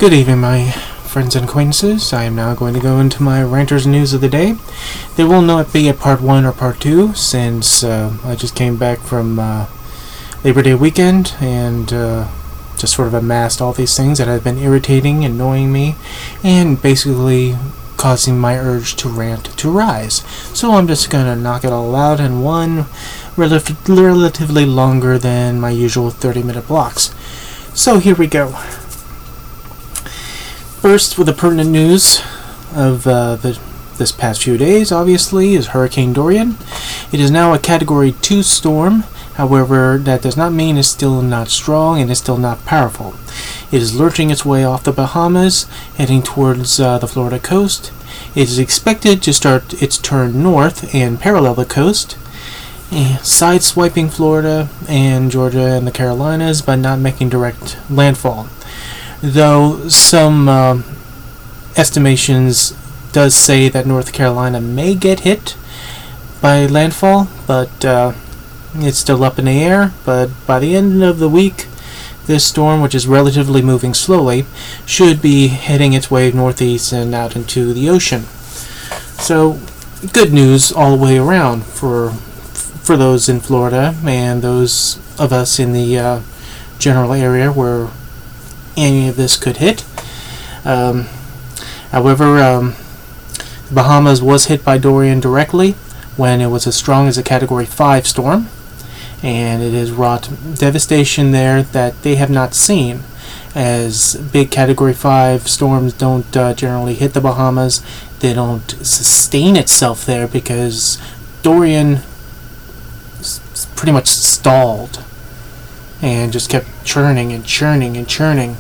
Good evening, my friends and acquaintances. I am now going to go into my Ranter's news of the day. There will not be a part 1 or part 2 since I just came back from Labor Day weekend and just sort of amassed all these things that have been irritating, annoying me, and basically causing my urge to rant to rise. So I'm just going to knock it all out in one relatively longer than my usual 30-minute blocks. So here we go. First, with the pertinent news of this past few days, obviously, is Hurricane Dorian. It is now a Category 2 storm. However, that does not mean it's still not strong and it's still not powerful. It is lurching its way off the Bahamas, heading towards the Florida coast. It is expected to start its turn north and parallel the coast, sideswiping Florida and Georgia and the Carolinas, but not making direct landfall. Though some estimations does say that North Carolina may get hit by landfall, but it's still up in the air. But by the end of the week, this storm, which is relatively moving slowly, should be heading its way northeast and out into the ocean. So, good news all the way around for those in Florida and those of us in the general area where any of this could hit. However, the Bahamas was hit by Dorian directly when it was as strong as a Category 5 storm, and it has wrought devastation there that they have not seen, as big Category 5 storms don't generally hit the Bahamas. They don't sustain itself there because Dorian pretty much stalled and just kept churning and churning and churning.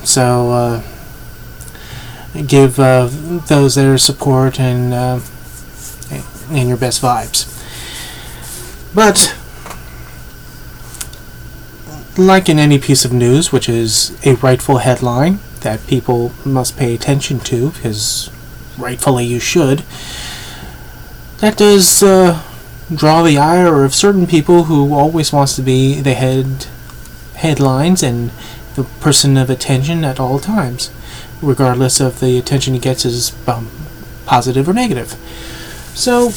So give those their support and your best vibes. But like in any piece of news, which is a rightful headline that people must pay attention to, because rightfully you should, that does draw the ire of certain people who always wants to be the headlines and the person of attention at all times, regardless of the attention he gets is positive or negative. So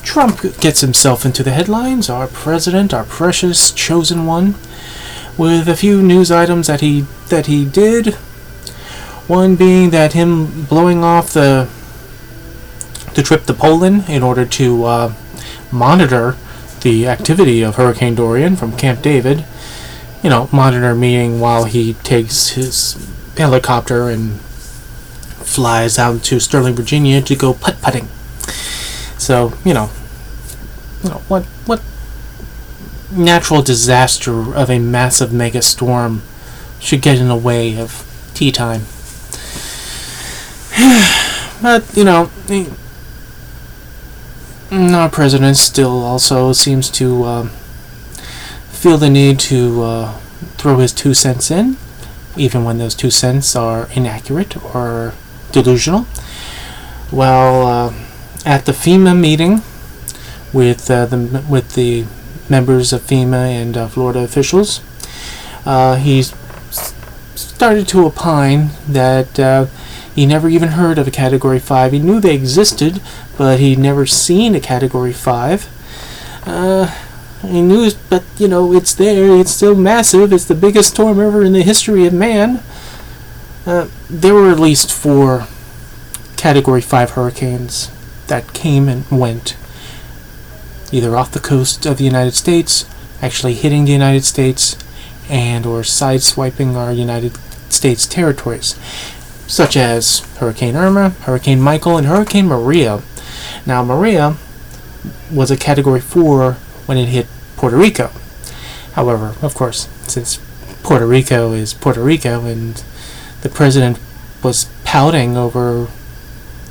Trump gets himself into the headlines, our president, our precious chosen one, with a few news items that he did. One being that him blowing off the trip to Poland in order to monitor the activity of Hurricane Dorian from Camp David. You know, monitor meaning while he takes his helicopter and flies out to Sterling, Virginia to go putt-putting. So, you know what natural disaster of a massive mega storm should get in the way of tea time? But, our president still also seems to feel the need to throw his 2 cents in, even when those 2 cents are inaccurate or delusional. Well, at the FEMA meeting with the members of FEMA and Florida officials, he started to opine that he never even heard of a Category 5. He knew they existed, but he'd never seen a Category 5. He knew, but, it's there. It's still massive. It's the biggest storm ever in the history of man. There were at least 4 Category 5 hurricanes that came and went, either off the coast of the United States, actually hitting the United States, and or sideswiping our United States territories, such as Hurricane Irma, Hurricane Michael, and Hurricane Maria. Now, Maria was a Category 4 when it hit Puerto Rico. However, of course, since Puerto Rico is Puerto Rico, and the president was pouting over,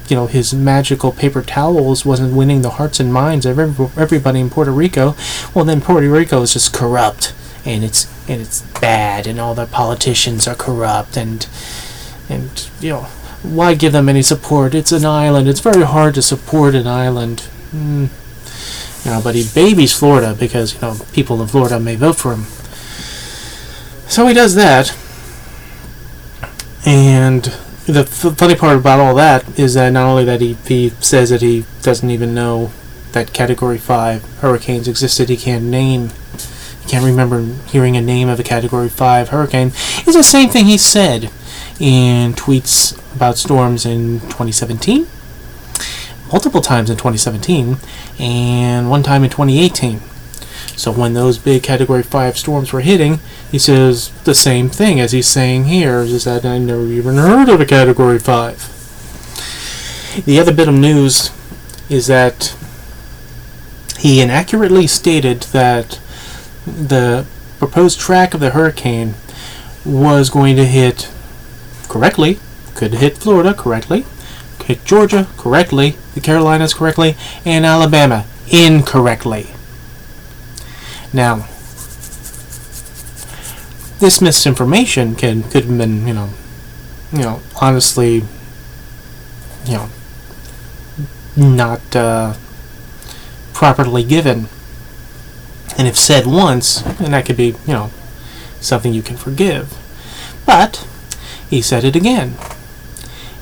his magical paper towels wasn't winning the hearts and minds of everybody in Puerto Rico, well, then Puerto Rico is just corrupt, and it's bad, and all the politicians are corrupt, and why give them any support? It's an island. It's very hard to support an island. But he babies Florida because, people in Florida may vote for him. So he does that. And the funny part about all that is that not only that he says that he doesn't even know that Category 5 hurricanes existed, he can't remember hearing a name of a Category 5 hurricane, is the same thing he said in tweets about storms in 2017, multiple times in 2017, and one time in 2018. So when those big Category 5 storms were hitting, he says the same thing as he's saying here, is that I never even heard of a Category 5. The other bit of news is that he inaccurately stated that the proposed track of the hurricane was going to hit correctly, could hit Florida correctly, hit Georgia correctly, the Carolinas correctly, and Alabama incorrectly. Now, this misinformation could have been, honestly, not properly given. And if said once, then that could be, something you can forgive. But he said it again.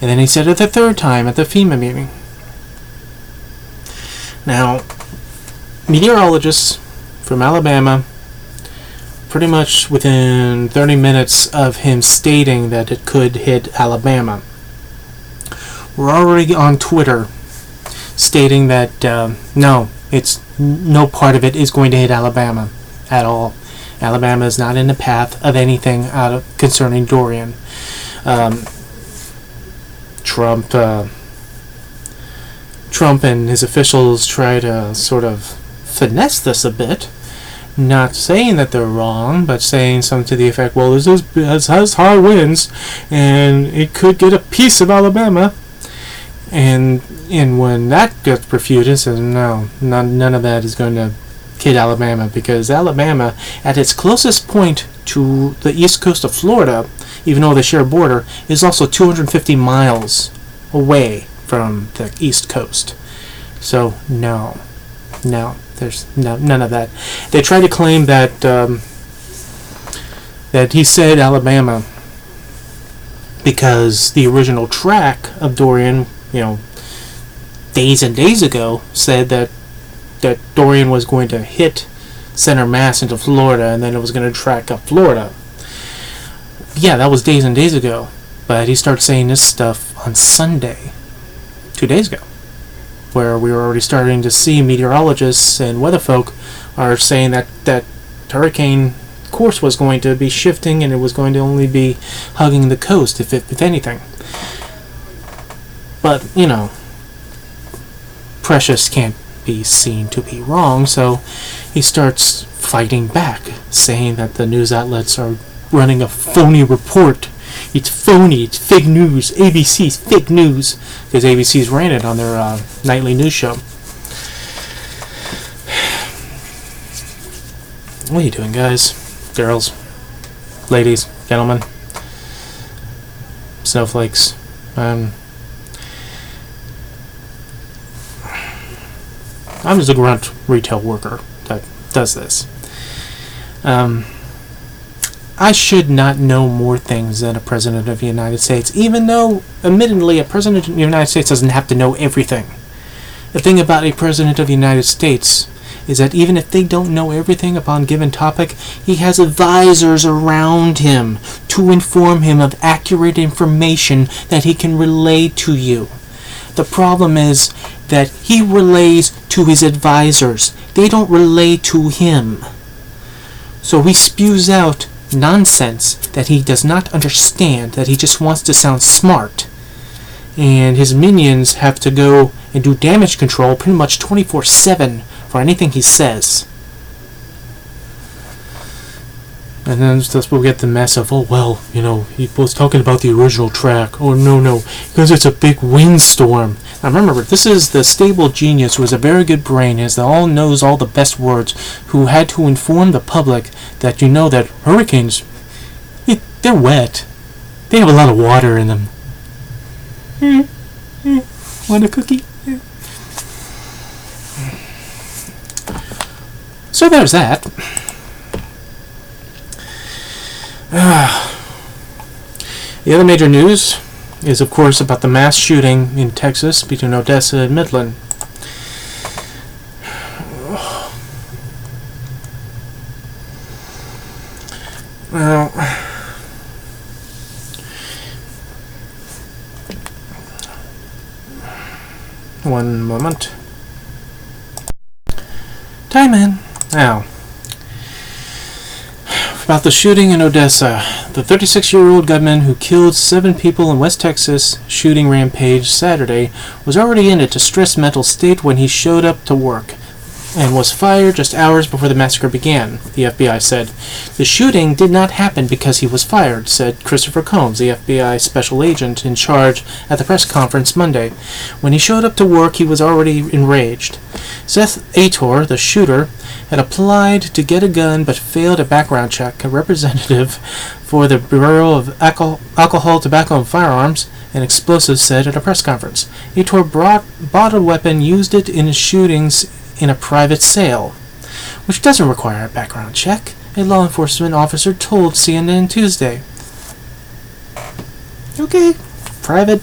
And then he said it the third time at the FEMA meeting. Now, meteorologists from Alabama, pretty much within 30 minutes of him stating that it could hit Alabama, we're already on Twitter stating that no part of it is going to hit Alabama at all. Alabama is not in the path of anything concerning Dorian. Trump and his officials try to sort of finesse this a bit, not saying that they're wrong, but saying something to the effect, well, this has high winds, and it could get a piece of Alabama. And when that gets refuted, says no, none of that is going to hit Alabama, because Alabama, at its closest point to the east coast of Florida, even though they share a border, is also 250 miles away from the east coast. So no, there's none of that. They try to claim that that he said Alabama because the original track of Dorian, days and days ago, said that Dorian was going to hit center mass into Florida, and then it was going to track up Florida. Yeah, that was days and days ago. But he started saying this stuff on Sunday, 2 days ago, where we were already starting to see meteorologists and weatherfolk are saying that hurricane course was going to be shifting, and it was going to only be hugging the coast, if anything. But, Precious can't be seen to be wrong, so he starts fighting back, saying that the news outlets are running a phony report. It's phony, it's fake news, ABC's fake news, because ABC's ran it on their nightly news show. What are you doing, guys? Girls? Ladies? Gentlemen? Snowflakes? I'm just a grunt retail worker that does this. I should not know more things than a President of the United States, even though, admittedly, a President of the United States doesn't have to know everything. The thing about a President of the United States is that even if they don't know everything upon a given topic, he has advisors around him to inform him of accurate information that he can relay to you. The problem is that he relays to his advisors. They don't relay to him. So he spews out nonsense that he does not understand, that he just wants to sound smart. And his minions have to go and do damage control pretty much 24/7 for anything he says. And then that's where we get the mess of, he was talking about the original track. Oh, no, because it's a big windstorm. Now remember, this is the stable genius who has a very good brain, knows all the best words, who had to inform the public that that hurricanes, they're wet. They have a lot of water in them. Want a cookie? So there's that. The other major news is, of course, about the mass shooting in Texas between Odessa and Midland. Well, one moment. Time in. Now, about the shooting in Odessa. The 36-year-old gunman who killed 7 people in West Texas shooting rampage Saturday was already in a distressed mental state when he showed up to work and was fired just hours before the massacre began, the FBI said. The shooting did not happen because he was fired, said Christopher Combs, the FBI special agent in charge at the press conference Monday. When he showed up to work, he was already enraged. Seth Ator, the shooter, had applied to get a gun but failed a background check. A representative for the Bureau of Alcohol, Tobacco, and Firearms and Explosives said at a press conference. Ator bought a weapon, used it in his shootings in a private sale, which doesn't require a background check, a law enforcement officer told CNN Tuesday. Okay, private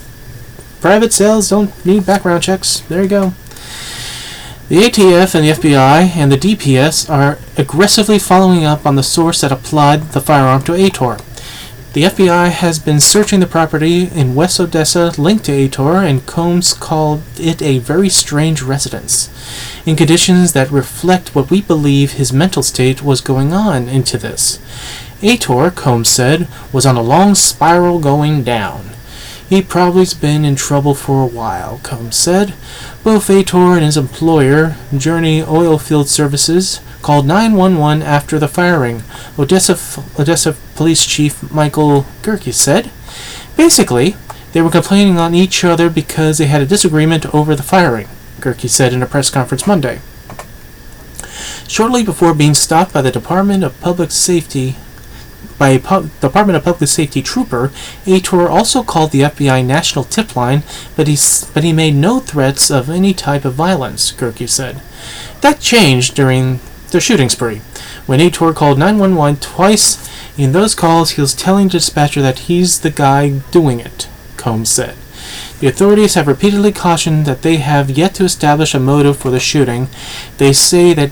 sales don't need background checks. There you go. The ATF and the FBI and the DPS are aggressively following up on the source that applied the firearm to Ator. The FBI has been searching the property in West Odessa linked to Ator, and Combs called it a very strange residence, in conditions that reflect what we believe his mental state was going on into this. Ator, Combs said, was on a long spiral going down. He'd probably been in trouble for a while, Combs said. Both Ator and his employer, Journey Oilfield Services, called 911 after the firing, Odessa Police Chief Michael Gerke said. Basically, they were complaining on each other because they had a disagreement over the firing, Gerke said in a press conference Monday. Shortly before being stopped by the Department of Public Safety trooper, Ator also called the FBI National Tip Line, but he made no threats of any type of violence, Gerke said. That changed during the shooting spree. When Ator called 911 twice, in those calls he was telling the dispatcher that he's the guy doing it, Combs said. The authorities have repeatedly cautioned that they have yet to establish a motive for the shooting. They say that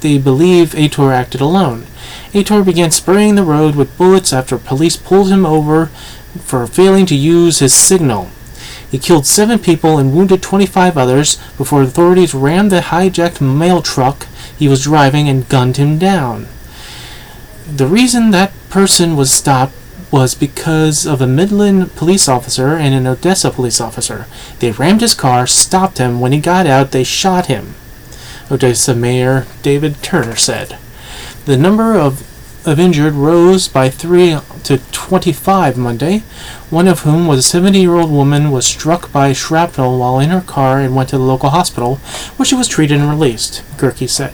they believe Ator acted alone. Ator began spraying the road with bullets after police pulled him over for failing to use his signal. He killed 7 people and wounded 25 others before authorities rammed the hijacked mail truck he was driving and gunned him down. The reason that person was stopped was because of a Midland police officer and an Odessa police officer. They rammed his car, stopped him. When he got out, they shot him, Odessa Mayor David Turner said. The number of injured rose by 3 to 25 Monday, one of whom was a 70-year-old woman was struck by shrapnel while in her car and went to the local hospital, where she was treated and released, Gerke said.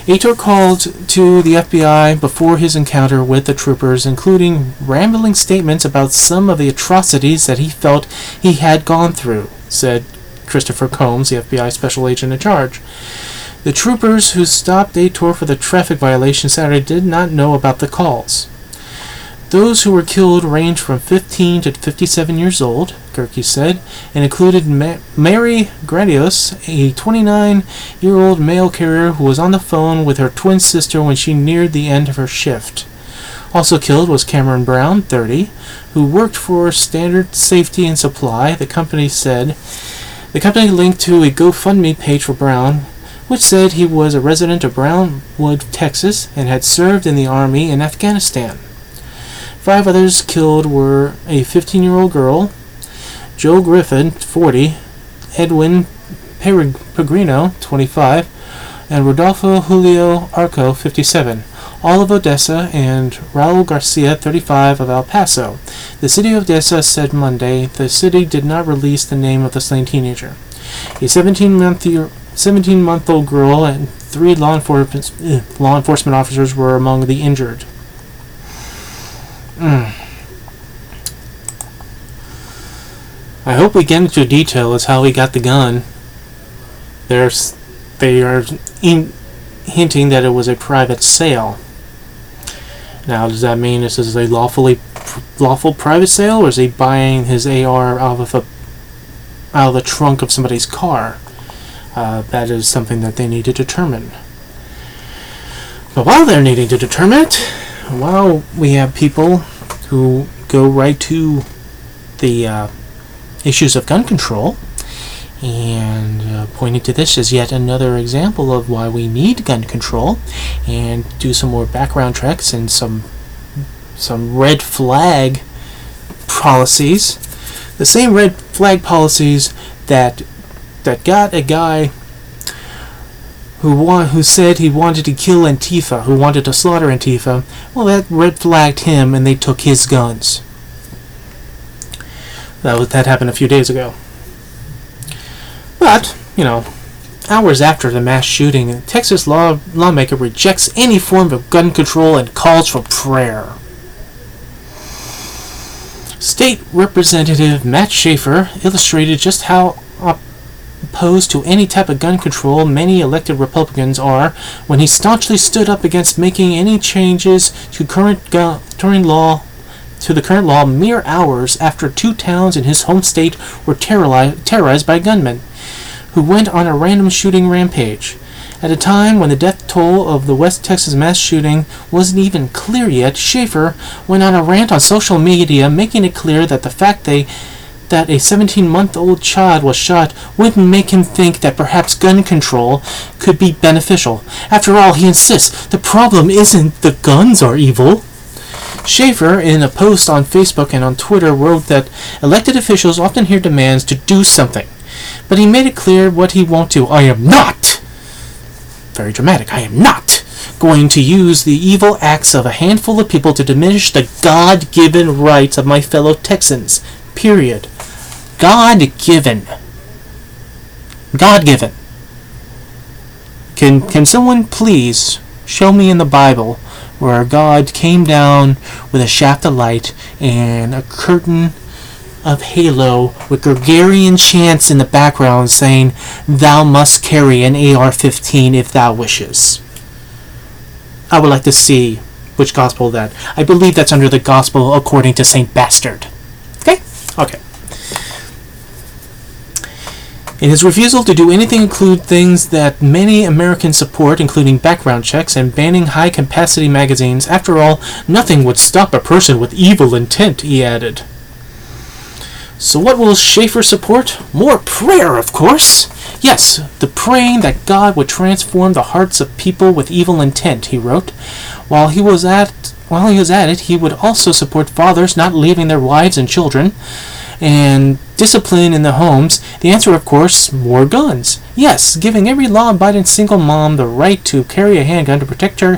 Ator called to the FBI before his encounter with the troopers, including rambling statements about some of the atrocities that he felt he had gone through, said Christopher Combs, the FBI special agent in charge. The troopers who stopped Ator for the traffic violation Saturday did not know about the calls. Those who were killed ranged from 15 to 57 years old, Gerke said, and included Mary Gradius, a 29-year-old mail carrier who was on the phone with her twin sister when she neared the end of her shift. Also killed was Cameron Brown, 30, who worked for Standard Safety and Supply, the company said. The company linked to a GoFundMe page for Brown, which said he was a resident of Brownwood, Texas, and had served in the Army in Afghanistan. 5 others killed were a 15-year-old girl, Joe Griffin, 40, Edwin Peregrino, 25, and Rodolfo Julio Arco, 57, all of Odessa, and Raul Garcia, 35, of El Paso. The city of Odessa said Monday the city did not release the name of the slain teenager. A 17-month-old girl and 3 law enforcement officers were among the injured. I hope we get into detail as how he got the gun. They are hinting that it was a private sale. Now, does that mean this is a lawfully lawful private sale, or is he buying his AR out of the trunk of somebody's car? That is something that they need to determine. But while they're needing to determine it, while we have people who go right to the issues of gun control, and pointing to this as yet another example of why we need gun control, and do some more background checks and some red flag policies. The same red flag policies that got a guy who said he wanted to kill Antifa, who wanted to slaughter Antifa. Well, that red flagged him, and they took his guns. That happened a few days ago. But, hours after the mass shooting, a Texas lawmaker rejects any form of gun control and calls for prayer. State Representative Matt Schaefer illustrated just how opposed to any type of gun control many elected Republicans are when he staunchly stood up against making any changes to the current law mere hours after 2 towns in his home state were terrorized by gunmen who went on a random shooting rampage. At a time when the death toll of the West Texas mass shooting wasn't even clear yet, Schaefer went on a rant on social media, making it clear that the fact that a 17-month-old child was shot wouldn't make him think that perhaps gun control could be beneficial. After all, he insists, the problem isn't the guns are evil. Schaefer, in a post on Facebook and on Twitter, wrote that elected officials often hear demands to do something, but he made it clear what he won't do. I am not, very dramatic, I am not going to use the evil acts of a handful of people to diminish the God-given rights of my fellow Texans. Period. God-given. God-given. Can someone please show me in the Bible where God came down with a shaft of light and a curtain of halo with Gregorian chants in the background saying, "Thou must carry an AR-15 if thou wishes"? I would like to see which gospel that. I believe that's under the gospel according to Saint Bastard. Okay. In his refusal to do anything include things that many Americans support, including background checks and banning high-capacity magazines. After all, nothing would stop a person with evil intent, he added. So what will Schaefer support? More prayer, of course. Yes, the praying that God would transform the hearts of people with evil intent, he wrote. While he was at it, he would also support fathers not leaving their wives and children, and discipline in the homes. The answer, of course, more guns. Yes, giving every law-abiding single mom the right to carry a handgun to protect her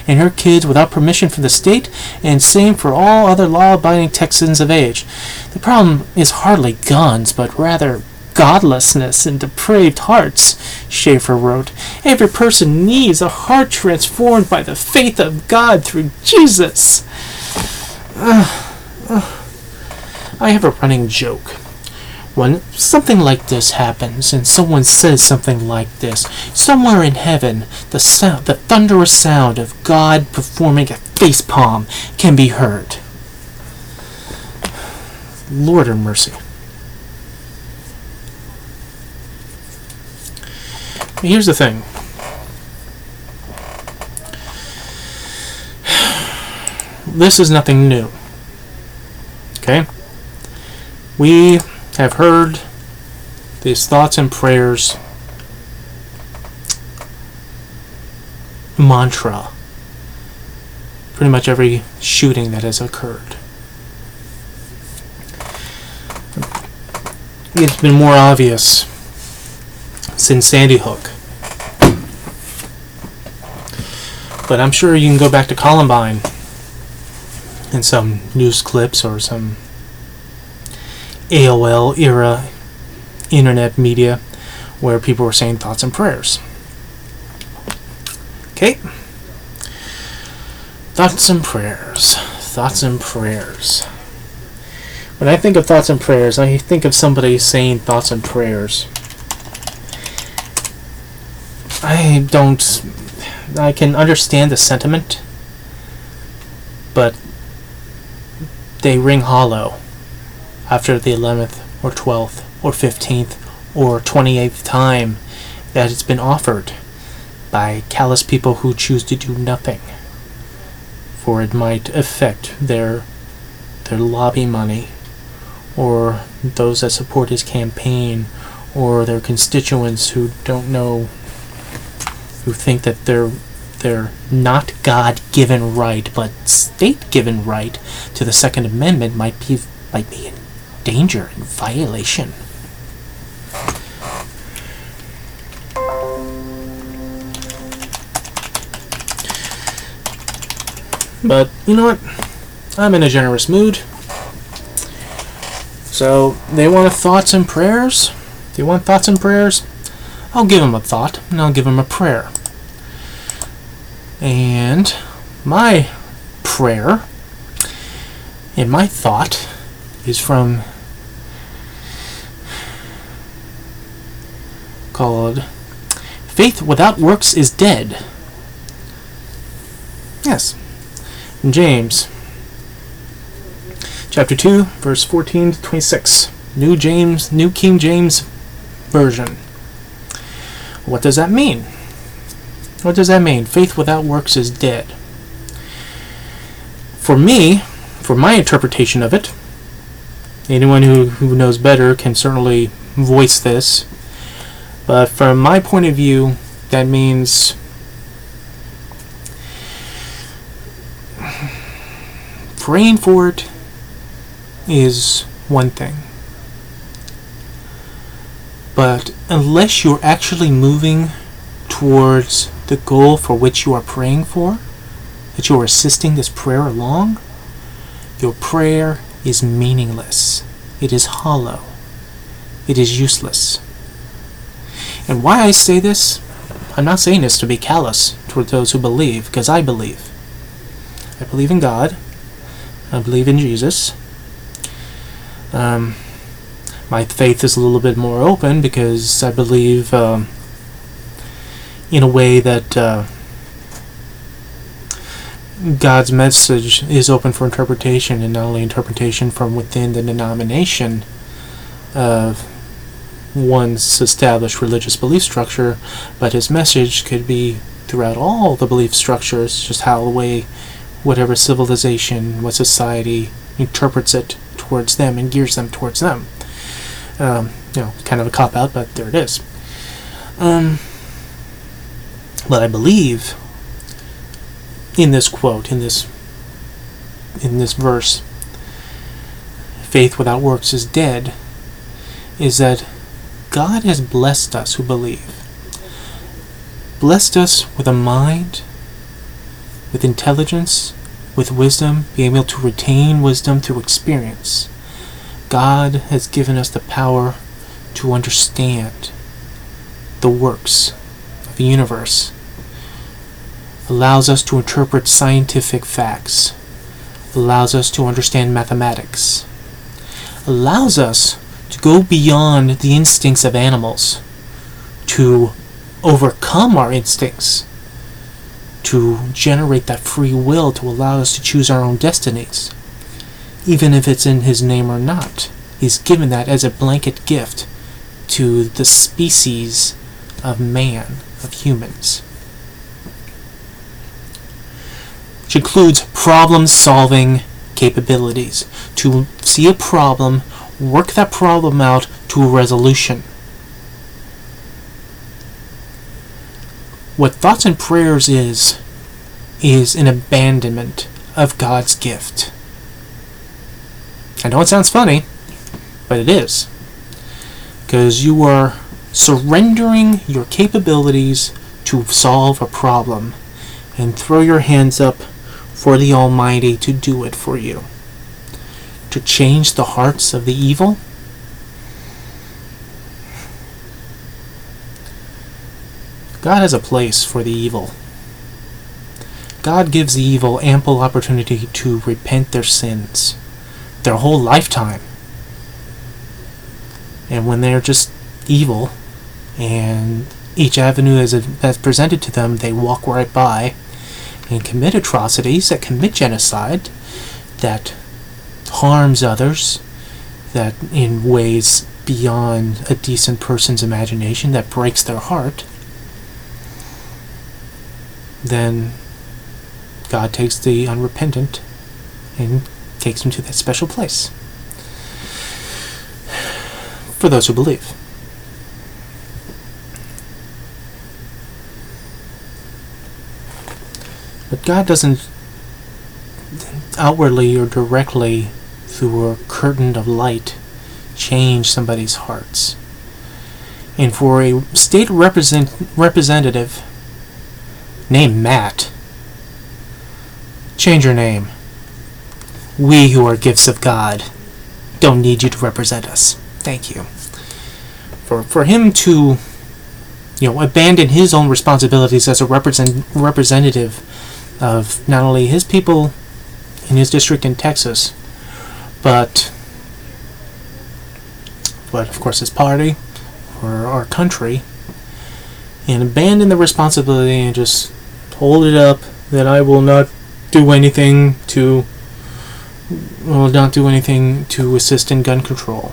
and her kids without permission from the state, and same for all other law-abiding Texans of age. The problem is hardly guns, but rather godlessness and depraved hearts, Schaefer wrote. Every person needs a heart transformed by the faith of God through Jesus. I have a running joke. When something like this happens, and someone says something like this, somewhere in heaven, the thunderous sound of God performing a facepalm can be heard. Lord have mercy. Here's the thing. This is nothing new. Okay? We have heard these thoughts and prayers mantra pretty much every shooting that has occurred. It's been more obvious since Sandy Hook. But I'm sure you can go back to Columbine in some news clips or some AOL era internet media where people were saying thoughts and prayers. Okay? Thoughts and prayers. Thoughts and prayers. When I think of thoughts and prayers, I think of somebody saying thoughts and prayers. I can understand the sentiment, but they ring hollow after the 11th or 12th or 15th or 28th time that it's been offered by callous people who choose to do nothing, for it might affect their lobby money, or those that support his campaign, or their constituents who don't know, who think that their not God-given right, but state-given right to the Second Amendment might be in danger and violation. But you know what? I'm in a generous mood. So they want thoughts and prayers. Do you want thoughts and prayers? I'll give them a thought and I'll give them a prayer. And my prayer and my thought is called "Faith without works is dead." Yes. James chapter 2 verse 14 to 26, New King James Version. What does that mean? What does that mean? Faith without works is dead. For me, for my interpretation of it, anyone who knows better can certainly voice this, but from my point of view, that means praying for it is one thing, but unless you're actually moving towards the goal for which you are praying for, that you are assisting this prayer along, your prayer is meaningless. It is hollow. It is useless. And why I say this, I'm not saying this to be callous toward those who believe, because I believe. I believe in God. I believe in Jesus. My faith is a little bit more open because I believe in a way that God's message is open for interpretation, and not only interpretation from within the denomination of one's established religious belief structure, but his message could be throughout all the belief structures, just how the way whatever civilization, what society interprets it towards them and gears them towards them. Kind of a cop-out, but there it is. But I believe in this quote, in this verse, faith without works is dead, is that God has blessed us who believe. Blessed us with a mind, with intelligence, with wisdom, being able to retain wisdom through experience. God has given us the power to understand the works of the universe, allows us to interpret scientific facts, allows us to understand mathematics, allows us to go beyond the instincts of animals, to overcome our instincts, to generate that free will to allow us to choose our own destinies, even if it's in His name or not. He's given that as a blanket gift to the species of man, of humans, which includes problem-solving capabilities, to see a problem, work that problem out to a resolution. What thoughts and prayers is an abandonment of God's gift. I know it sounds funny, but it is. Because you are surrendering your capabilities to solve a problem and throw your hands up for the Almighty to do it for you. To change the hearts of the evil. God has a place for the evil. God gives the evil ample opportunity to repent their sins, their whole lifetime. And when they're just evil, and each avenue that's presented to them, they walk right by and commit atrocities, that commit genocide, that harms others, that in ways beyond a decent person's imagination, that breaks their heart, then God takes the unrepentant and takes him to that special place. For those who believe. But God doesn't outwardly or directly, through a curtain of light, change somebody's hearts. And for a state representative named Matt, change your name. We who are gifts of God don't need you to represent us. Thank you. For him to, abandon his own responsibilities as a representative of not only his people in his district in Texas, but of course his party, or our country, and abandon the responsibility and just hold it up that I will not do anything to assist in gun control.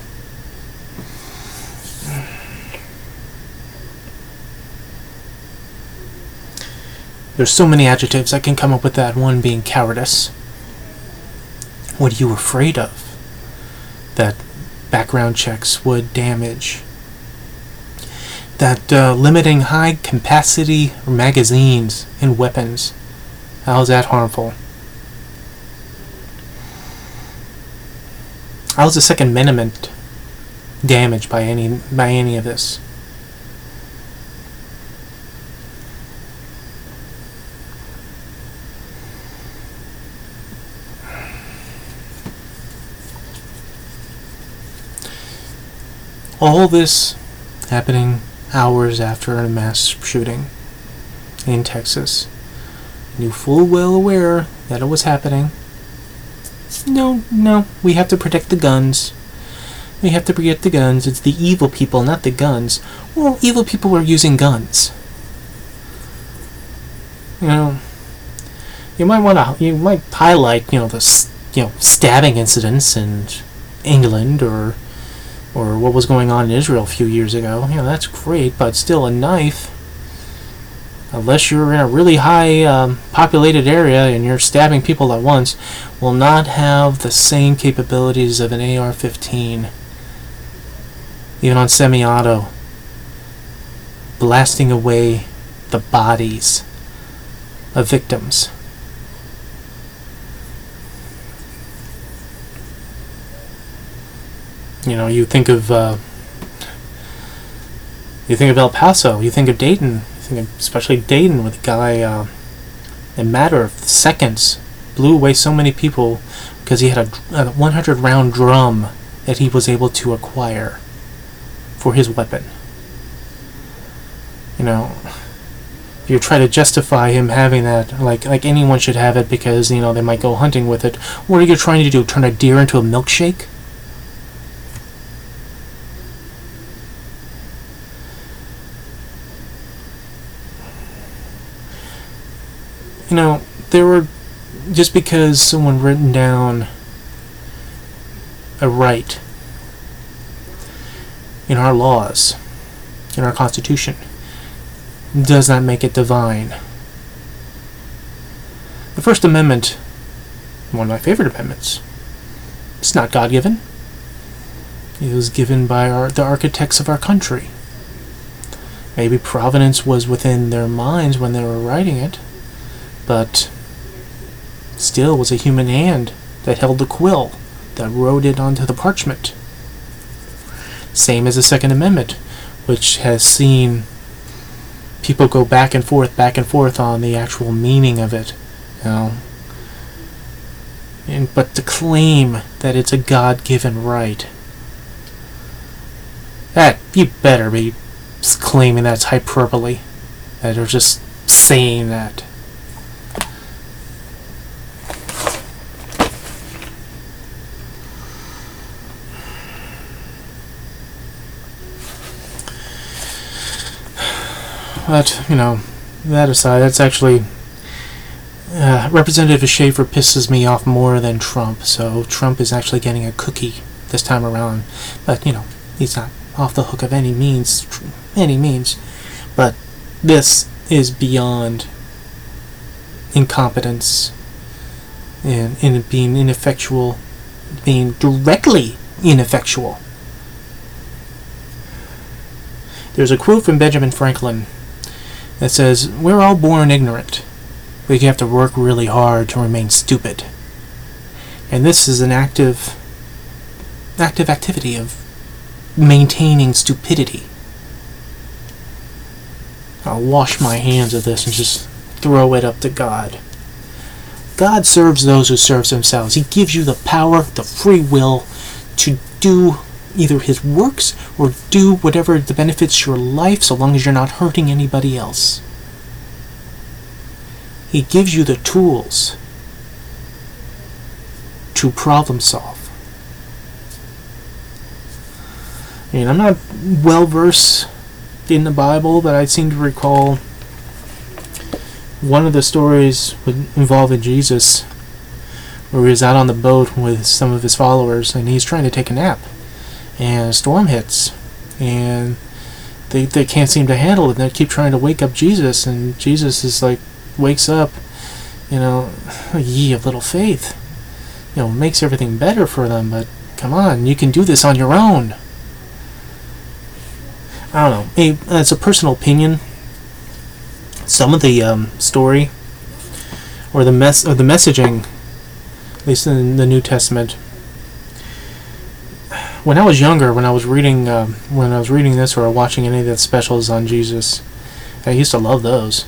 There's so many adjectives I can come up with, that one being cowardice. What are you afraid of? That background checks would damage. That limiting high capacity magazines and weapons. How is that harmful? How is the Second Amendment damaged by any of this? All this happening hours after a mass shooting in Texas. Knew full well aware that it was happening. No, we have to protect the guns. We have to protect the guns. It's the evil people, not the guns. Well, evil people are using guns. You might highlight, the stabbing incidents in England, or what was going on in Israel a few years ago. That's great, but still, a knife, unless you're in a really high populated area and you're stabbing people at once, will not have the same capabilities of an AR-15. Even on semi-auto, blasting away the bodies of victims. You think of El Paso, you think of Dayton, especially Dayton, with a guy, in a matter of seconds, blew away so many people because he had a 100-round drum that he was able to acquire for his weapon. If you try to justify him having that, like anyone should have it because, they might go hunting with it, what are you trying to do, turn a deer into a milkshake? There were, just because someone written down a right in our laws, in our Constitution, does not make it divine. The First Amendment, one of my favorite amendments, it's not God-given. It was given by the architects of our country. Maybe providence was within their minds when they were writing it, but still was a human hand that held the quill, that wrote it onto the parchment. Same as the Second Amendment, which has seen people go back and forth on the actual meaning of it. But to claim that it's a God-given right, that you better be claiming that's hyperbole, that are just saying that. But, that aside, that's actually Representative Schaefer pisses me off more than Trump, so Trump is actually getting a cookie this time around. But, he's not off the hook of any means. But this is beyond incompetence and being ineffectual, being directly ineffectual. There's a quote from Benjamin Franklin that says, "We're all born ignorant, but you have to work really hard to remain stupid." And this is an active activity of maintaining stupidity. I'll wash my hands of this and just throw it up to God. God serves those who serve themselves. He gives you the power, the free will to do either his works or do whatever that benefits your life, so long as you're not hurting anybody else. He gives you the tools to problem solve. I mean, I'm not well versed in the Bible, but I seem to recall one of the stories involving Jesus, where he was out on the boat with some of his followers, and he's trying to take a nap, and a storm hits, and they can't seem to handle it. They keep trying to wake up Jesus, and Jesus is like, wakes up, ye of little faith, makes everything better for them. But come on, you can do this on your own. I don't know. It's a personal opinion. Some of the story or the messaging, at least in the New Testament, when I was younger, when I was reading this or watching any of the specials on Jesus, I used to love those.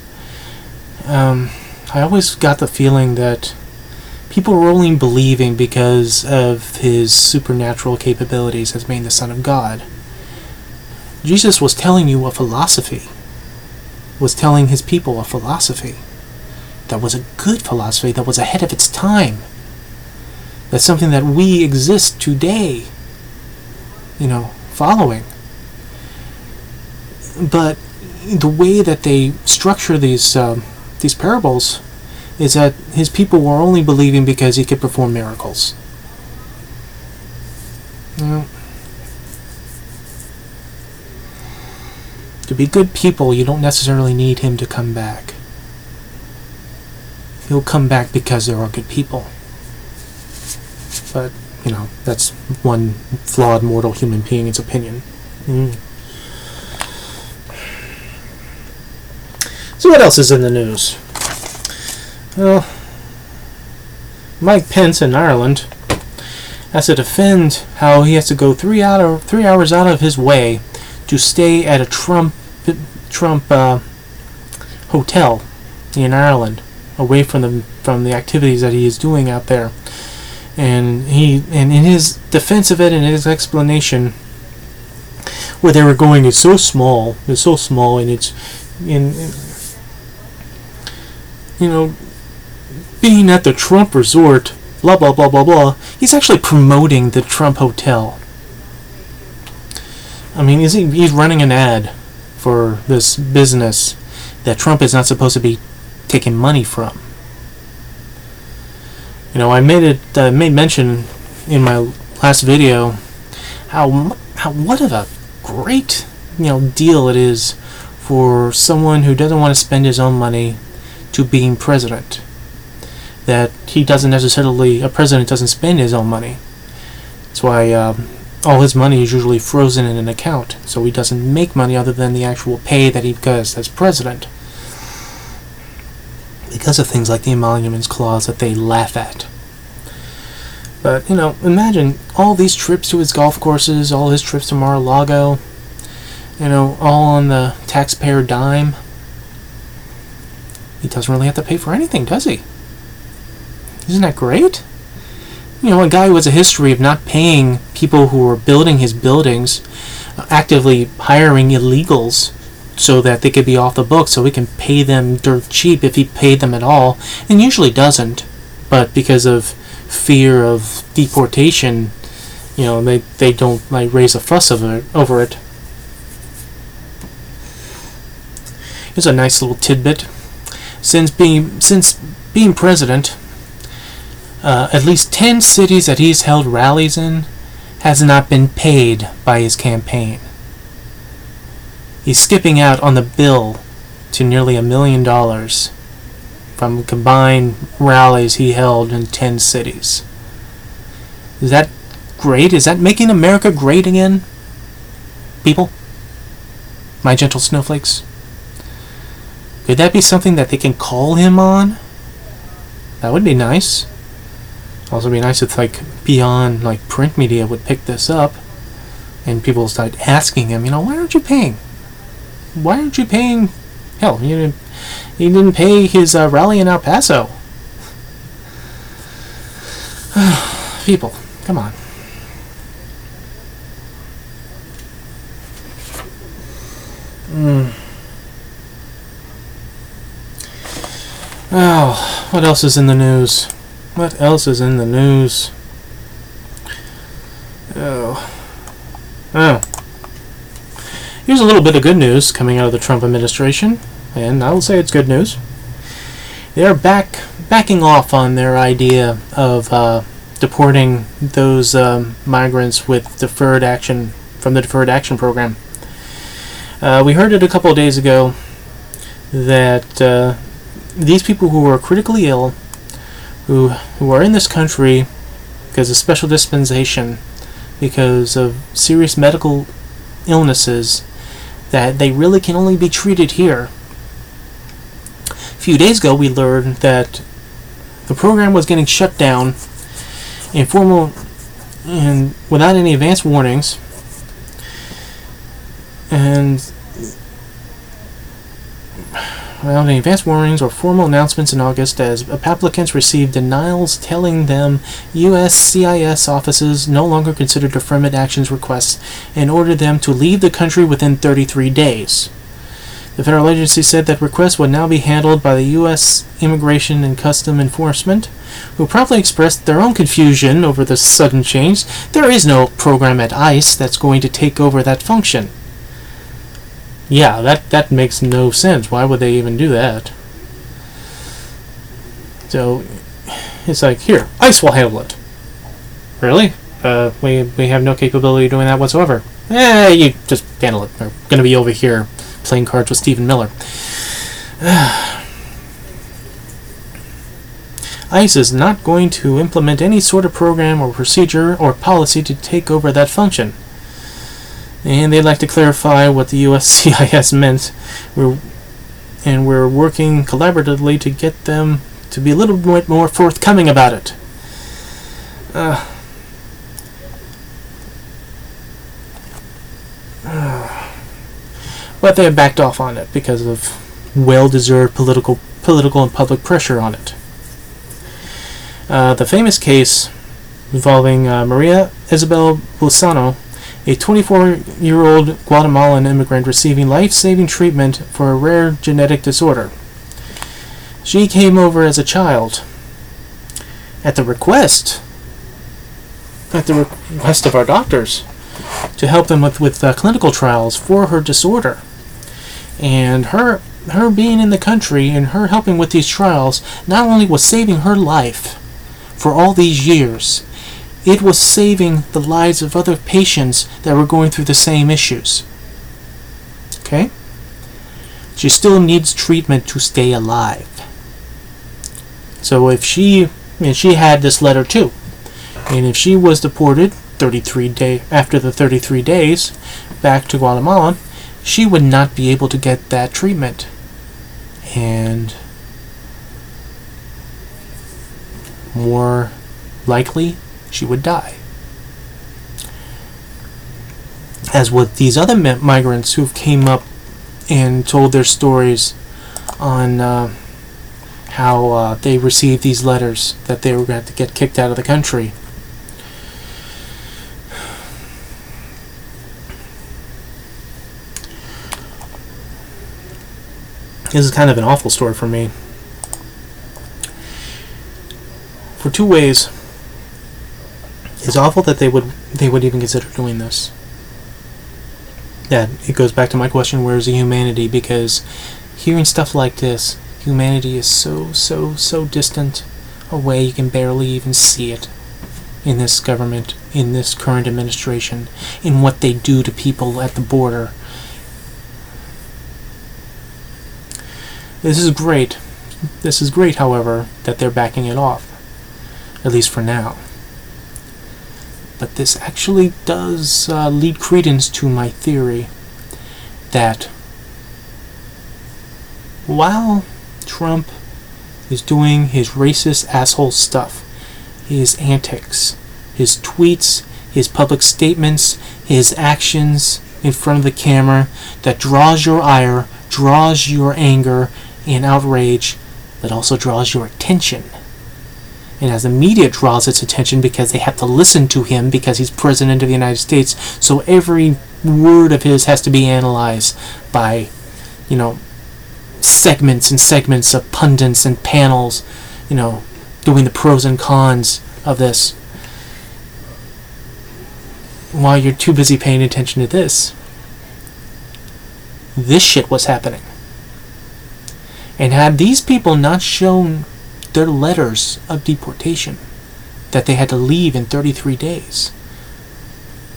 I always got the feeling that people were only believing because of his supernatural capabilities as being the Son of God. Jesus was telling you a philosophy, was telling his people a philosophy that was a good philosophy, that was ahead of its time. That's something that we exist today, following. But the way that they structure these parables is that his people were only believing because he could perform miracles. To be good people, you don't necessarily need him to come back. He'll come back because there are good people. But, that's one flawed mortal human being's opinion. So what else is in the news? Well, Mike Pence in Ireland has to defend how he has to go 3 hours out of his way to stay at a Trump hotel in Ireland, away from the activities that he is doing out there. And in his defense of it, and his explanation, where they were going is so small, and it's being at the Trump resort, blah blah blah blah blah. He's actually promoting the Trump hotel. I mean, he's running an ad for this business that Trump is not supposed to be taking money from. I made mention in my last video how what of a great deal it is for someone who doesn't want to spend his own money to being president. That a president doesn't spend his own money. That's why all his money is usually frozen in an account, so he doesn't make money other than the actual pay that he does as president, because of things like the emoluments clause that they laugh at. But imagine all these trips to his golf courses, all his trips to Mar-a-Lago, all on the taxpayer dime. He doesn't really have to pay for anything, does he? Isn't that great? A guy who has a history of not paying people who are building his buildings, actively hiring illegals so that they could be off the books, so he can pay them dirt cheap if he paid them at all, and usually doesn't, but because of fear of deportation, they don't raise a fuss over it. Here's a nice little tidbit. Since being president, at least 10 cities that he's held rallies in has not been paid by his campaign. He's skipping out on the bill to nearly $1 million from combined rallies he held in 10 cities. Is that great? Is that making America great again? People? My gentle snowflakes? Could that be something that they can call him on? That would be nice. Also be nice if beyond print media would pick this up and people start asking him, why aren't you paying? Why aren't you paying? Hell, he didn't pay his rally in El Paso. People, come on. Oh, what else is in the news? What else is in the news? Oh. Here's a little bit of good news coming out of the Trump administration, and I will say it's good news. They're backing off on their idea of deporting those migrants with deferred action from the Deferred Action Program. We heard it a couple of days ago that these people who are critically ill, who are in this country because of special dispensation, because of serious medical illnesses, that they really can only be treated here. A few days ago we learned that the program was getting shut down and without any advance warnings, and without any advance warnings or formal announcements in August, as applicants received denials telling them USCIS offices no longer considered deferment actions requests and ordered them to leave the country within 33 days. The federal agency said that requests would now be handled by the U.S. Immigration and Customs Enforcement, who promptly expressed their own confusion over the sudden change. There is no program at ICE that's going to take over that function. Yeah, that makes no sense. Why would they even do that? So, it's here, ICE will handle it. Really? We have no capability of doing that whatsoever. You just handle it. We're going to be over here playing cards with Stephen Miller. ICE is not going to implement any sort of program or procedure or policy to take over that function. And they'd like to clarify what the USCIS meant. We're working collaboratively to get them to be a little bit more forthcoming about it. But they have backed off on it because of well-deserved political and public pressure on it. The famous case involving Maria Isabel Lozano, a 24-year-old Guatemalan immigrant receiving life-saving treatment for a rare genetic disorder. She came over as a child at the request of our doctors to help them with clinical trials for her disorder. And her being in the country and her helping with these trials not only was saving her life for all these years, it was saving the lives of other patients that were going through the same issues. Okay? She still needs treatment to stay alive. So if she had this letter too, and if she was deported after the 33 days back to Guatemala, she would not be able to get that treatment. And more likely, she would die. As with these other migrants who came up and told their stories on how they received these letters that they were going to have to get kicked out of the country. This is kind of an awful story for me. For two ways. It's awful that they would even consider doing this. Yeah, it goes back to my question, where's the humanity? Because hearing stuff like this, Humanity is so distant away you can barely even see it in this government, in this current administration, in what they do to people at the border. This is great. This is great, however, that they're backing it off, at least for now. But this actually does lead credence to my theory that while Trump is doing his racist asshole stuff, his antics, his tweets, his public statements, his actions in front of the camera that draws your ire, draws your anger and outrage, but also draws your attention. And as the media draws its attention because they have to listen to him because he's President of the United States, so every word of his has to be analyzed by, segments and segments of pundits and panels, doing the pros and cons of this. While you're too busy paying attention to this shit was happening. And had these people not shown their letters of deportation, that they had to leave in 33 days,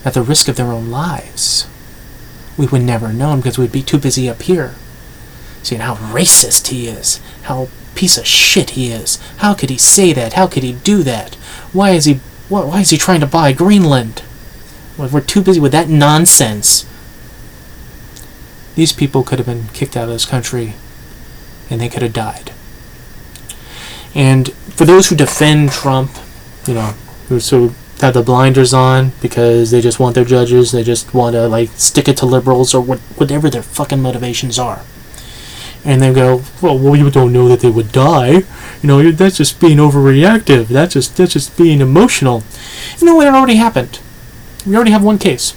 at the risk of their own lives, we would never know because we'd be too busy up here seeing how racist he is, how piece of shit he is. How could he say that? How could he do that? Why is he trying to buy Greenland? Well, we're too busy with that nonsense. These people could have been kicked out of this country and they could have died. And for those who defend Trump, who sort of have the blinders on because they just want their judges, they just want to stick it to liberals or whatever their fucking motivations are. And they go, well, you don't know that they would die. That's just being overreactive. That's just being emotional. You know what? It already happened. We already have one case.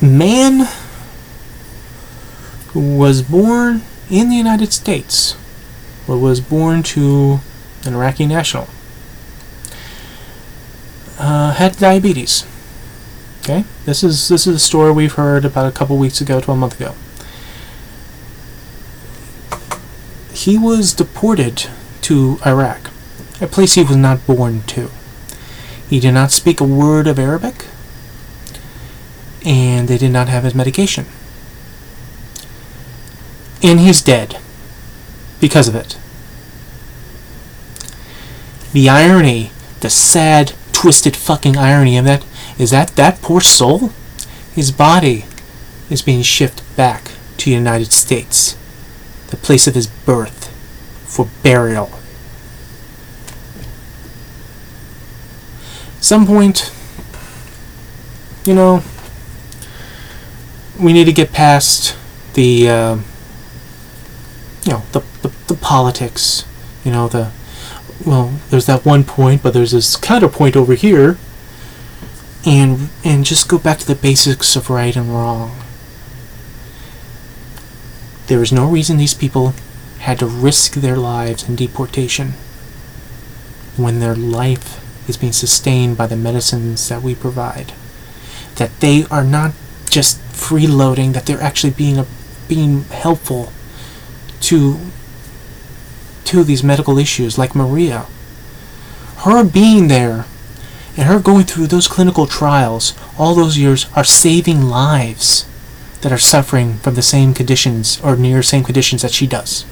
A man who was born in the United States, but was born to an Iraqi national, had diabetes. Okay, this is a story we've heard about a couple weeks ago to a month ago. He was deported to Iraq, a place he was not born to. He did not speak a word of Arabic, and they did not have his medication. And he's dead because of it. The irony, the sad, twisted fucking irony of that is that poor soul, his body is being shipped back to the United States, the place of his birth, for burial. At some point, we need to get past the politics. There's that one point, but there's this counterpoint over here, and just go back to the basics of right and wrong. There is no reason these people had to risk their lives in deportation when their life is being sustained by the medicines that we provide. That they are not just freeloading, that they're actually being helpful to these medical issues, like Maria. Her being there and her going through those clinical trials all those years are saving lives that are suffering from the same conditions or near same conditions that she does.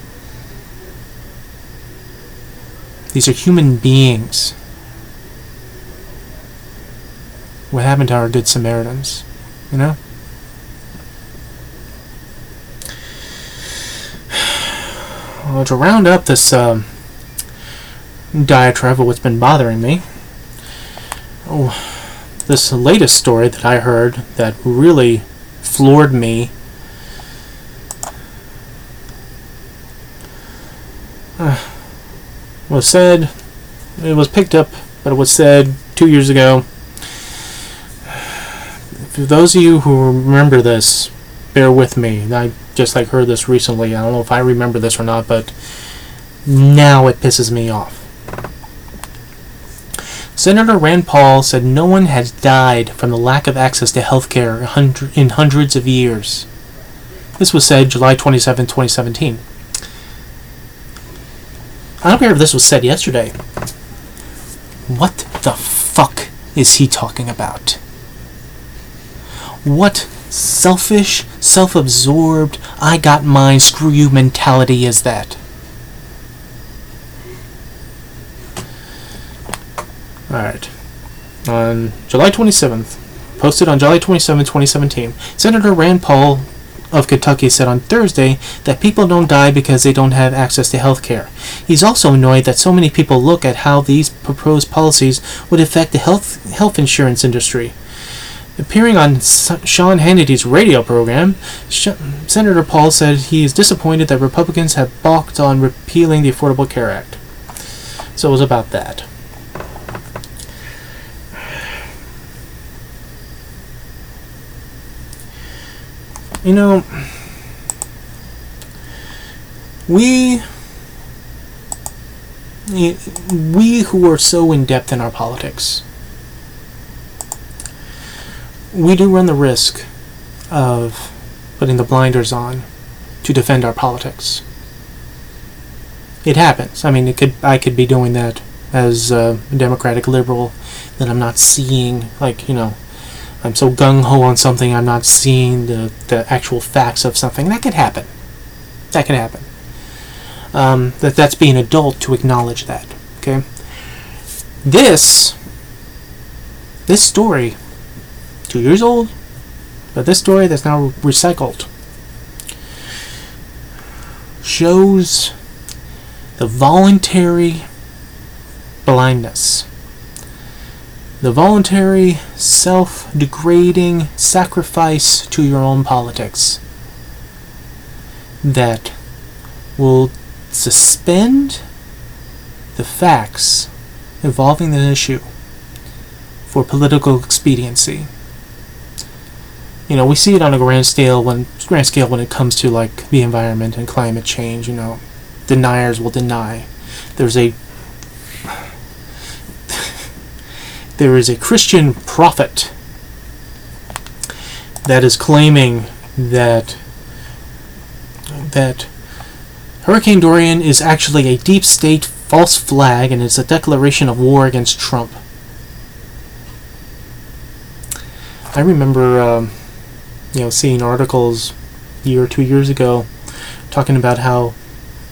These are human beings. What happened to our good Samaritans? Well, to round up this diatribe of what's been bothering me, this latest story that I heard that really floored me was said, it was picked up, but it was said 2 years ago. For those of you who remember this, bear with me. I just heard this recently. I don't know if I remember this or not, but now it pisses me off. Senator Rand Paul said no one has died from the lack of access to health care in hundreds of years. This was said July 27, 2017. I don't care if this was said yesterday. What the fuck is he talking about? What selfish, self-absorbed, I got mine, screw you mentality is that? Alright. On July 27th, posted on July 27, 2017, Senator Rand Paul of Kentucky said on Thursday that people don't die because they don't have access to health care. He's also annoyed that so many people look at how these proposed policies would affect the health insurance industry. Appearing on Sean Hannity's radio program, Senator Paul said he is disappointed that Republicans have balked on repealing the Affordable Care Act. So it was about that. You know, we who are so in-depth in our politics, we do run the risk of putting the blinders on to defend our politics. It happens. I mean, I could be doing that as a Democratic liberal that I'm not seeing, like, you know, I'm so gung-ho on something I'm not seeing the actual facts of something. That could happen. That could happen. That's being adult to acknowledge that. Okay? This story, 2 years old, but this story that's now recycled, shows the voluntary blindness. The voluntary, self-degrading sacrifice to your own politics that will suspend the facts involving the issue for political expediency. You know, we see it on a grand scale when it comes to, like, the environment and climate change. You know, deniers will deny. There is a Christian prophet that is claiming that Hurricane Dorian is actually a deep state false flag and it's a declaration of war against Trump. I remember seeing articles a year or 2 years ago talking about how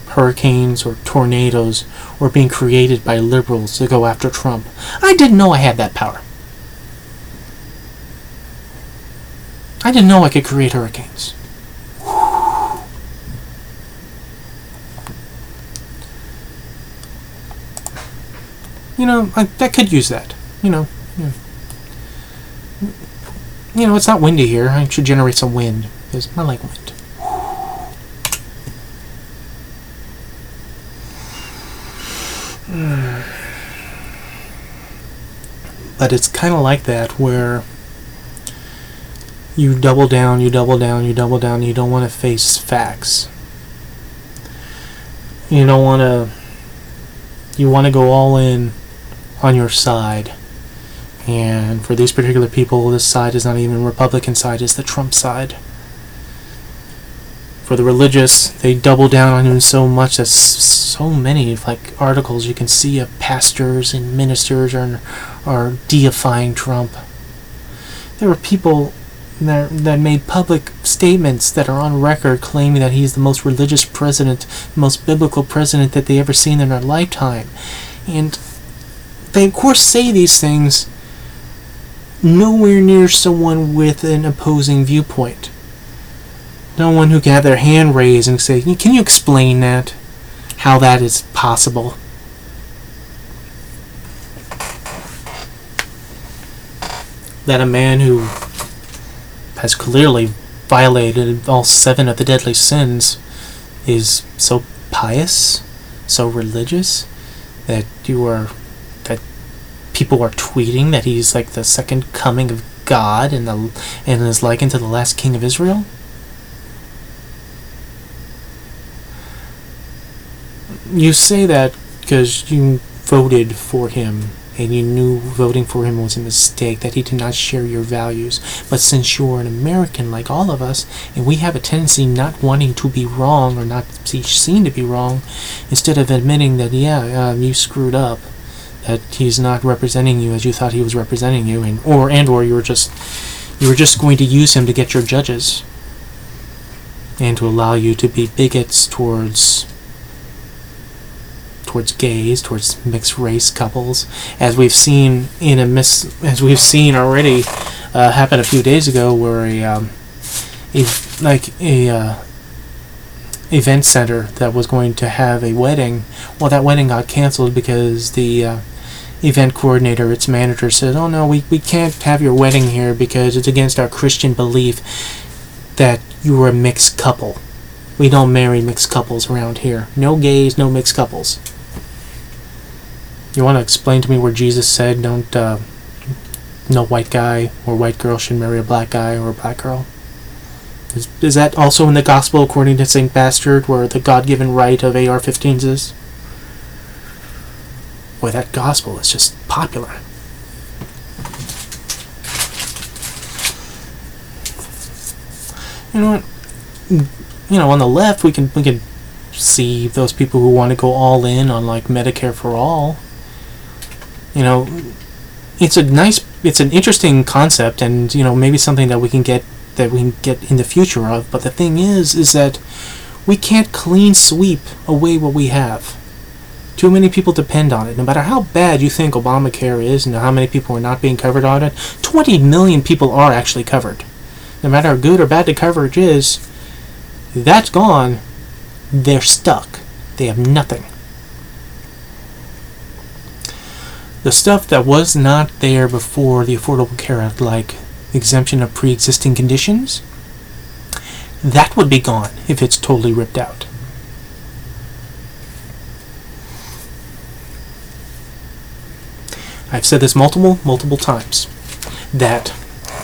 hurricanes or tornadoes were being created by liberals to go after Trump. I didn't know I had that power. I didn't know I could create hurricanes. You know, I could use that. You know, it's not windy here. I should generate some wind because I like wind. But it's kind of like that, where you double down, you don't want to face facts. You want to go all in on your side. And for these particular people, this side is not even Republican side, it's the Trump side. For the religious, they double down on him so much that so many articles you can see of pastors and ministers are deifying Trump. There were people that made public statements that are on record claiming that he's the most religious president, most biblical president that they ever seen in their lifetime. And they of course say these things nowhere near someone with an opposing viewpoint. No one who can have their hand raised and say, can you explain that? How that is possible? That a man who has clearly violated all 7 of the deadly sins is so pious, so religious, that people are tweeting that he's like the second coming of God and is likened to the last king of Israel? You say that because you voted for him and you knew voting for him was a mistake, that he did not share your values. But since you're an American like all of us, and we have a tendency not wanting to be wrong or not be seen to be wrong, instead of admitting that, you screwed up, that he's not representing you as you thought he was representing you, or you were just going to use him to get your judges, and to allow you to be bigots towards gays, towards mixed race couples, as we've seen already happen a few days ago, where a event center that was going to have a wedding, well, that wedding got canceled because the event coordinator, its manager, said, "Oh no, we can't have your wedding here because it's against our Christian belief that you are a mixed couple. We don't marry mixed couples around here. No gays, no mixed couples." You want to explain to me where Jesus said no white guy or white girl should marry a black guy or a black girl? Is that also in the gospel according to St. Bastard, where the God-given right of AR-15s is? Boy, that gospel is just popular. You know what? On the left, we can see those people who want to go all in on like Medicare for all. It's an interesting concept, and maybe something that we can get in the future of. But the thing is that we can't clean sweep away what we have. Too many people depend on it. No matter how bad you think Obamacare is, and how many people are not being covered on it, 20 million people are actually covered. No matter how good or bad the coverage is, that's gone. They're stuck. They have nothing. The stuff that was not there before the Affordable Care Act, like exemption of pre-existing conditions, that would be gone if it's totally ripped out. I've said this multiple times, that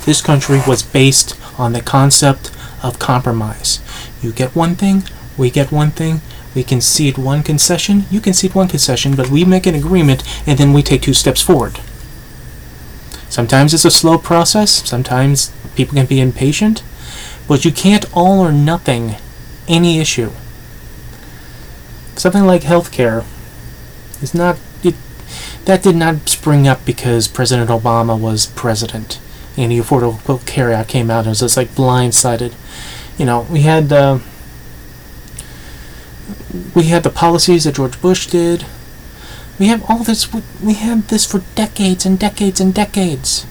this country was based on the concept of compromise. You get one thing, we get one thing, we concede one concession, you concede one concession, but we make an agreement, and then we take 2 steps forward. Sometimes it's a slow process, sometimes people can be impatient, but you can't all or nothing any issue. Something like healthcare is not... That did not spring up because President Obama was president and the Affordable Care Act came out. It was just like blindsided. We had the policies that George Bush did. We have all this. We had this for decades and decades and decades.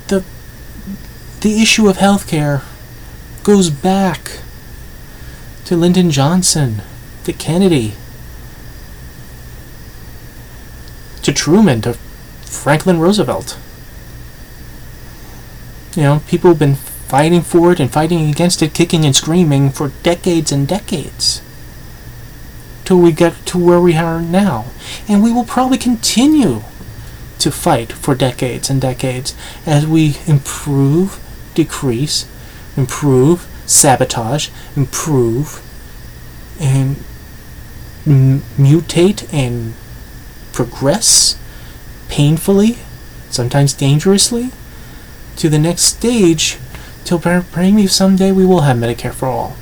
The issue of healthcare goes back to Lyndon Johnson, to Kennedy, to Truman, to Franklin Roosevelt. People have been fighting for it and fighting against it, kicking and screaming for decades and decades, till we get to where we are now. And we will probably continue to fight for decades and decades as we improve, decrease, improve, sabotage, improve, and mutate and progress painfully, sometimes dangerously, to the next stage, till maybe someday we will have Medicare for all.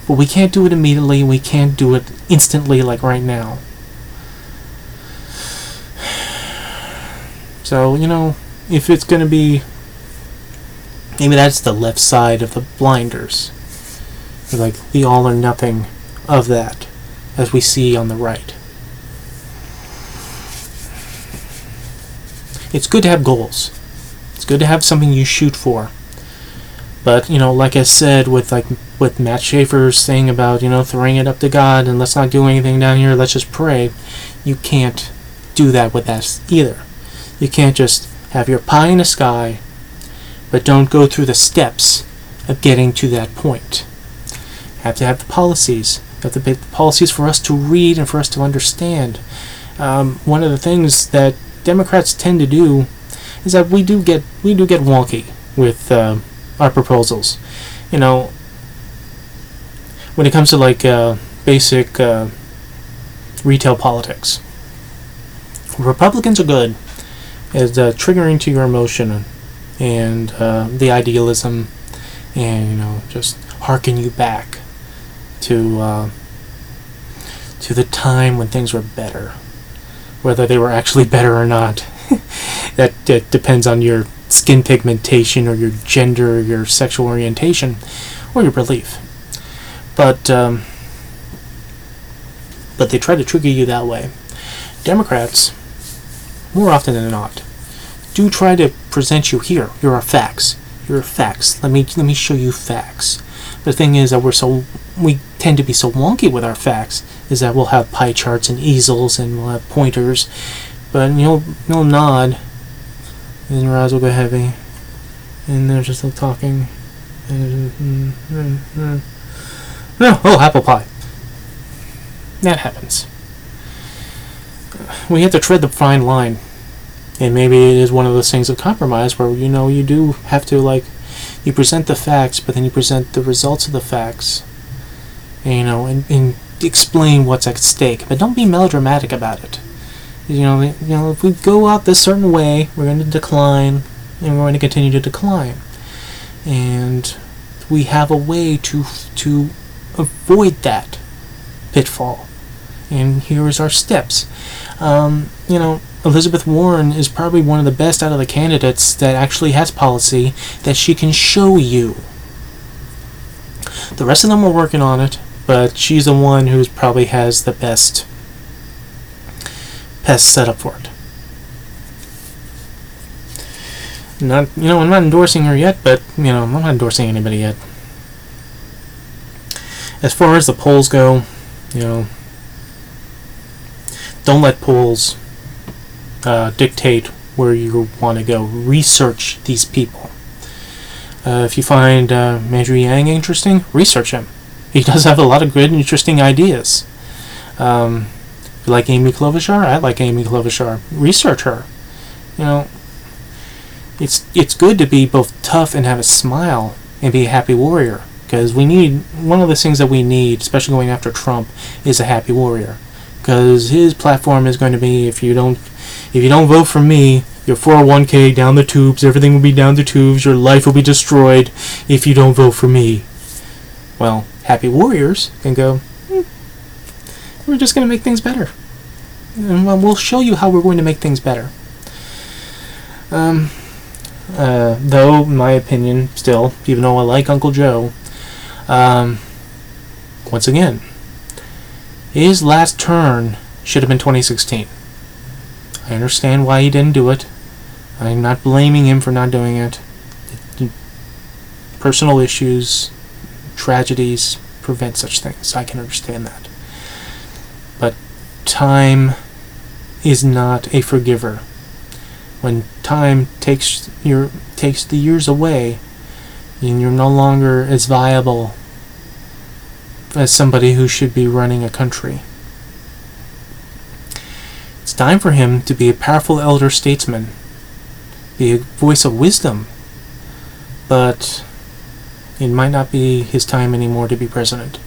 But we can't do it immediately, we can't do it instantly like right now. So, if it's going to be... Maybe that's the left side of the blinders. Like the all or nothing of that, as we see on the right. It's good to have goals. It's good to have something you shoot for. But, like I said, with Matt Schaefer's thing about, throwing it up to God and let's not do anything down here, let's just pray, you can't do that with us either. You can't just have your pie in the sky, but don't go through the steps of getting to that point. You have to have the policies. You have to have the policies for us to read and for us to understand. One of the things that Democrats tend to do is that we do get wonky with our proposals. When it comes to basic retail politics, Republicans are good at triggering to your emotion and the idealism, and just harken you back to the time when things were better. Whether they were actually better or not, that depends on your skin pigmentation or your gender or your sexual orientation or your belief. But they try to trigger you that way. Democrats, more often than not, do try to present you here. Here are facts. Here are facts. Let me show you facts. The thing is that we tend to be so wonky with our facts, is that we'll have pie charts and easels and we'll have pointers, but you'll nod, and your eyes will go heavy, and they're just talking. No, apple pie. That happens. We have to tread the fine line, and maybe it is one of those things of compromise where you do have to you present the facts, but then you present the results of the facts, and explain what's at stake, but don't be melodramatic about it. If we go out this certain way, we're going to decline, and we're going to continue to decline, and we have a way to avoid that pitfall. And here's our steps. Elizabeth Warren is probably one of the best out of the candidates that actually has policy that she can show you. The rest of them are working on it, but she's the one who probably has the best setup for it. I'm not endorsing her yet, but I'm not endorsing anybody yet. As far as the polls go, don't let polls dictate where you want to go. Research these people. If you find Andrew Yang interesting, research him. He does have a lot of good, interesting ideas. If you like Amy Klobuchar, I like Amy Klobuchar. Research her. It's good to be both tough and have a smile and be a happy warrior, because one of the things that we need, especially going after Trump, is a happy warrior. Because his platform is going to be, if you don't vote for me, your 401k down the tubes, everything will be down the tubes, your life will be destroyed if you don't vote for me. Well, happy warriors can go, we're just going to make things better. And we'll show you how we're going to make things better. Though, in my opinion, still, even though I like Uncle Joe, once again, his last turn should have been 2016. I understand why he didn't do it. I'm not blaming him for not doing it. Personal issues, tragedies prevent such things. I can understand that. But time is not a forgiver. When time takes the years away, and you're no longer as viable as somebody who should be running a country. It's time for him to be a powerful elder statesman, be a voice of wisdom, but it might not be his time anymore to be president.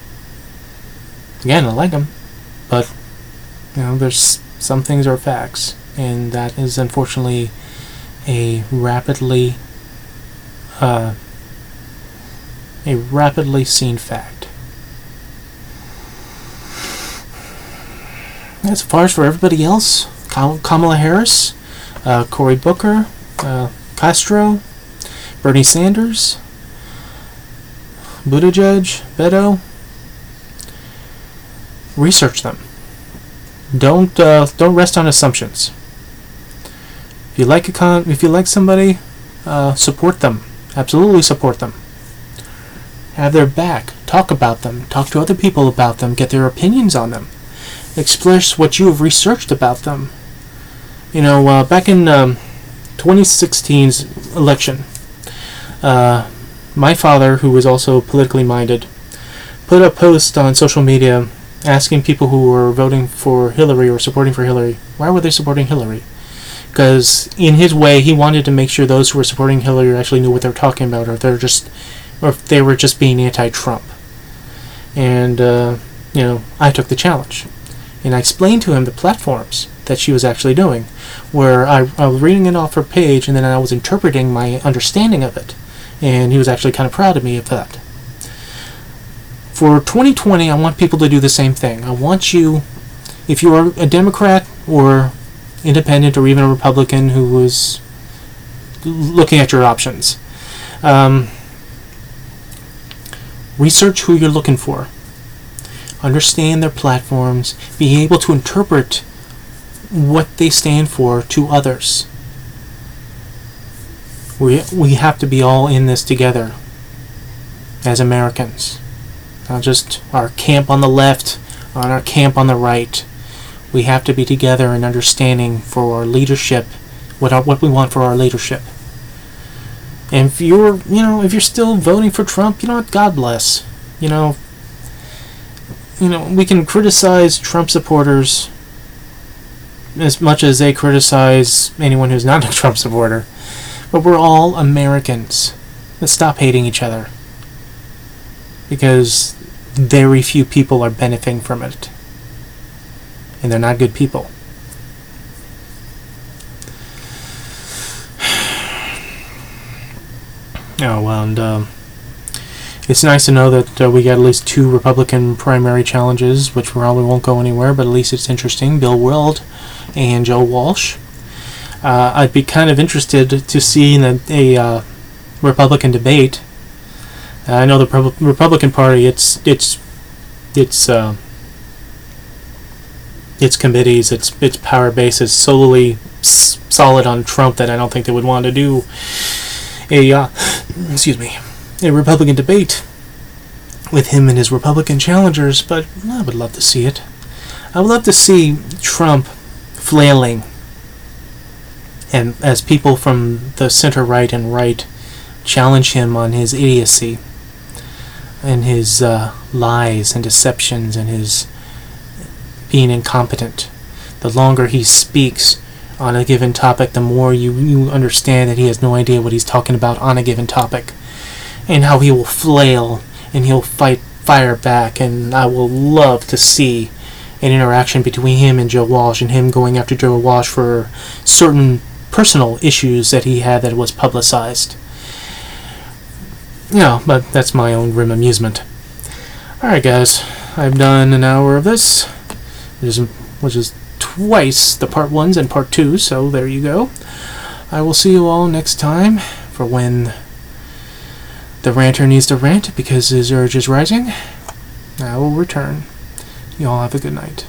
Again, I like him, but there's some things are facts, and that is unfortunately a rapidly seen fact. As far as for everybody else, Kamala Harris, Cory Booker, Castro, Bernie Sanders, Buttigieg, Beto, research them. Don't rest on assumptions. If you like somebody, support them. Absolutely support them. Have their back. Talk about them. Talk to other people about them. Get their opinions on them. Express what you have researched about them. Back in 2016's election, my father, who was also politically minded, put a post on social media asking people who were voting for Hillary or supporting for Hillary, why were they supporting Hillary? Because in his way, he wanted to make sure those who were supporting Hillary actually knew what they were talking about, or if they were just being anti-Trump. And I took the challenge. And I explained to him the platforms that she was actually doing, where I was reading it off her page and then I was interpreting my understanding of it, and he was actually kind of proud of me of that. For 2020, I want people to do the same thing. I want you, if you are a Democrat or independent or even a Republican who was looking at your options, research who you're looking for. Understand their platforms. Be able to interpret what they stand for to others. We have to be all in this together as Americans. Not just our camp on the left, on our camp on the right. We have to be together in understanding for our leadership, what we want for our leadership. And if you're still voting for Trump, God bless. We can criticize Trump supporters as much as they criticize anyone who's not a Trump supporter. But we're all Americans. Let's stop hating each other. Because very few people are benefiting from it. And they're not good people. And it's nice to know that we got at least 2 Republican primary challenges, which probably won't go anywhere, but at least it's interesting. Bill Weld and Joe Walsh. I'd be kind of interested to see a Republican debate. I know the Republican Party, its committees, its power base is solely solid on Trump, that I don't think they would want to do a Republican debate with him and his Republican challengers, but I would love to see it. I would love to see Trump flailing, and as people from the center right and right challenge him on his idiocy and his lies and deceptions and his being incompetent. The longer he speaks on a given topic, the more you understand that he has no idea what he's talking about on a given topic, and how he will flail and he'll fire back. And I will love to see an interaction between him and Joe Walsh, and him going after Joe Walsh for certain personal issues that he had that was publicized. But that's my own grim amusement. Alright guys, I've done an hour of this, which is twice the part 1s and part 2, so there you go. I will see you all next time for when the ranter needs to rant because his urge is rising. I will return. You all have a good night.